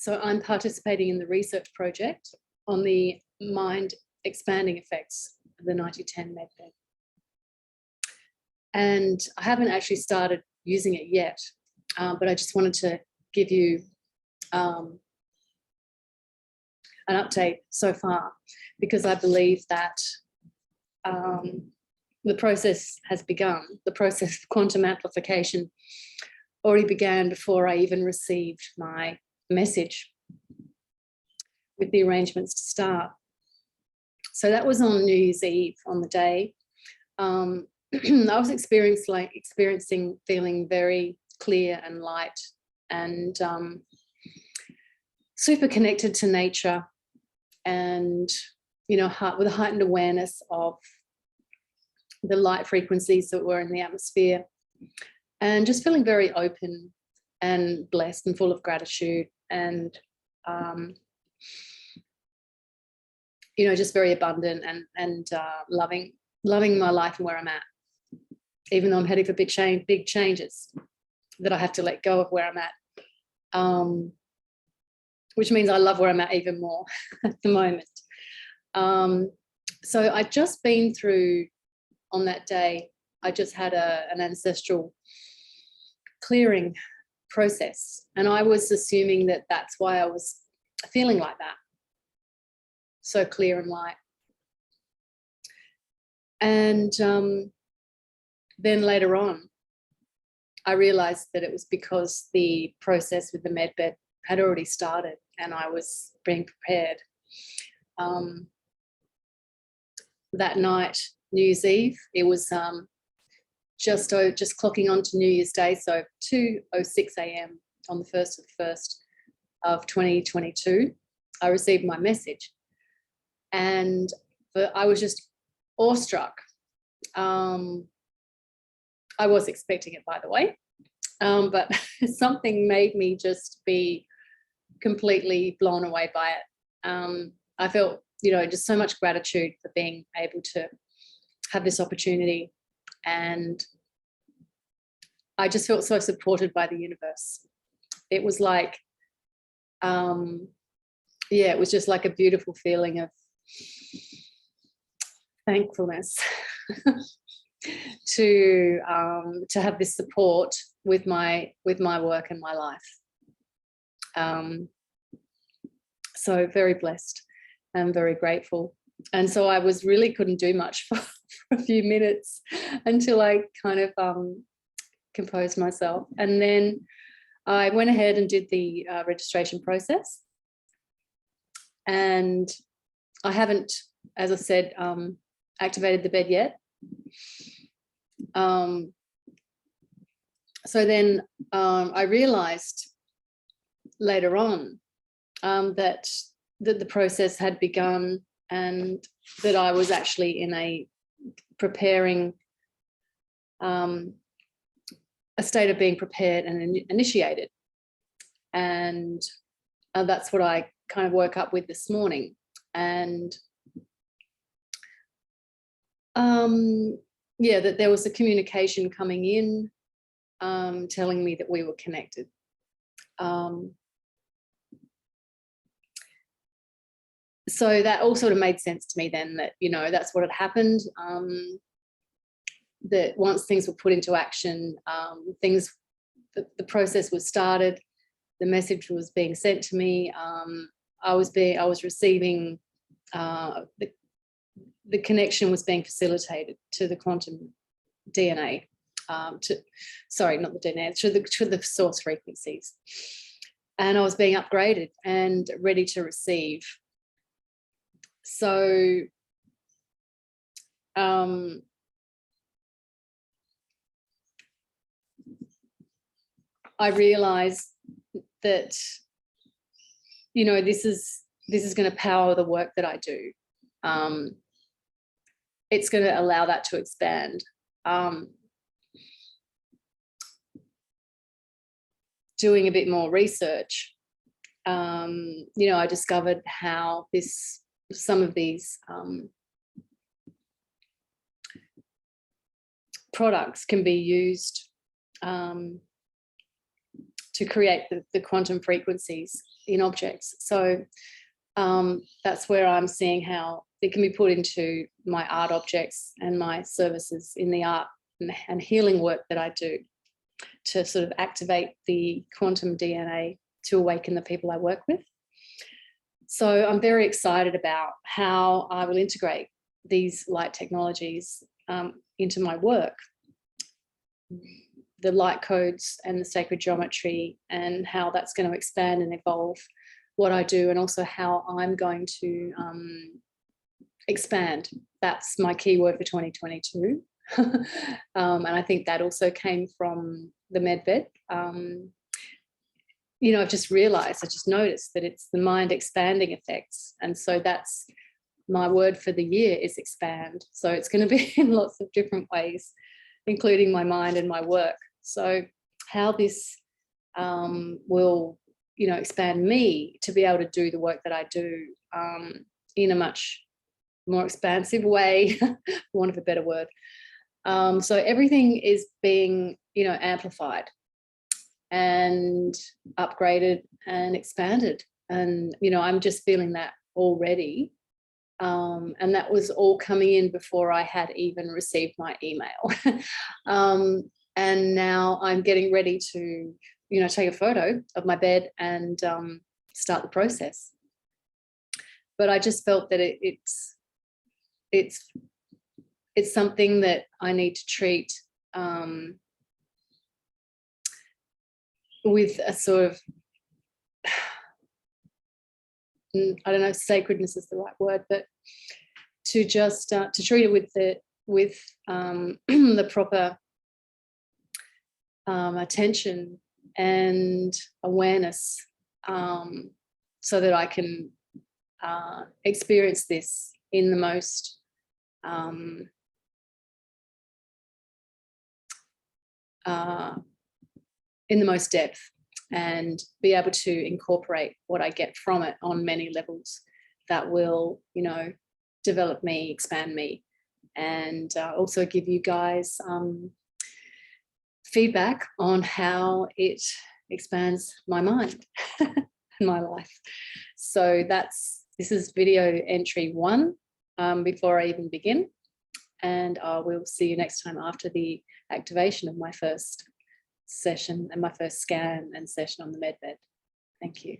So I'm participating in the research project on the mind expanding effects of the 9010 MedBed. And I haven't actually started using it yet, but I just wanted to give you an update so far, because I believe that the process has begun. The process of quantum amplification already began before I even received my message with the arrangements to start. So that was on New Year's Eve, on the day. I was experiencing feeling very clear and light and super connected to nature, and, you know, with a heightened awareness of the light frequencies that were in the atmosphere, and just feeling very open and blessed and full of gratitude, and you know, just very abundant and loving my life and where I'm at, even though I'm heading for big changes that I have to let go of where I'm at, which means I love where I'm at even more at the moment. So I'd just been through, on that day, I just had an ancestral clearing process, and I was assuming that that's why I was feeling like that, so clear and light. And then later on, I realized that it was because the process with the MedBed had already started and I was being prepared. That night, New Year's Eve, it was just clocking on to New Year's Day, so 2:06 a.m. on the 1st of the 1st of 2022, I received my message, and I was just awestruck. I was expecting it, by the way, but something made me just be completely blown away by it. I felt, you know, just so much gratitude for being able to have this opportunity, and I just felt so supported by the universe. It was like, yeah, it was just like a beautiful feeling of thankfulness to have this support with my work and my life. So very blessed and very grateful. And so I couldn't do much for a few minutes until I kind of composed myself. And then I went ahead and did the registration process. And I haven't, as I said, activated the bed yet. So then I realized later on that the process had begun, and that I was actually in a preparing, a state of being prepared and initiated. And that's what I kind of woke up with this morning. And yeah, that there was a communication coming in, telling me that we were connected. So that all sort of made sense to me then, that, you know, that's what had happened, that once things were put into action, the process was started, the message was being sent to me, I was receiving, the connection was being facilitated to the quantum DNA, sorry, not the DNA, to the source frequencies. And I was being upgraded and ready to receive. So I realized that, you know, this is going to power the work that I do. It's going to allow that to expand. Doing a bit more research, you know, I discovered how some of these products can be used to create the quantum frequencies in objects. So that's where I'm seeing how it can be put into my art objects and my services in the art and healing work that I do, to sort of activate the quantum DNA to awaken the people I work with. So I'm very excited about how I will integrate these light technologies into my work, the light codes and the sacred geometry, and how that's going to expand and evolve what I do, and also how I'm going to expand. That's my key word for 2022. And I think that also came from the medbed. You know, I've just realized, I just noticed that it's the mind expanding effects. And so that's my word for the year, is expand. So it's going to be in lots of different ways, including my mind and my work. So how this will, you know, expand me to be able to do the work that I do in a much more expansive way, for want of a better word. So everything is being, you know, amplified and upgraded and expanded. And, you know, I'm just feeling that already. And that was all coming in before I had even received my email. And now I'm getting ready to, you know, take a photo of my bed and start the process. But I just felt that it's something that I need to treat with a sort of, I don't know if sacredness is the right word, but to just to treat it with the proper attention and awareness, so that I can experience this in the most depth, and be able to incorporate what I get from it on many levels that will, you know, develop me, expand me, and also give you guys feedback on how it expands my mind and my life. So this is video entry 1 before I even begin, and I will see you next time after the activation of my first session and my first scan and session on the medbed. Thank you.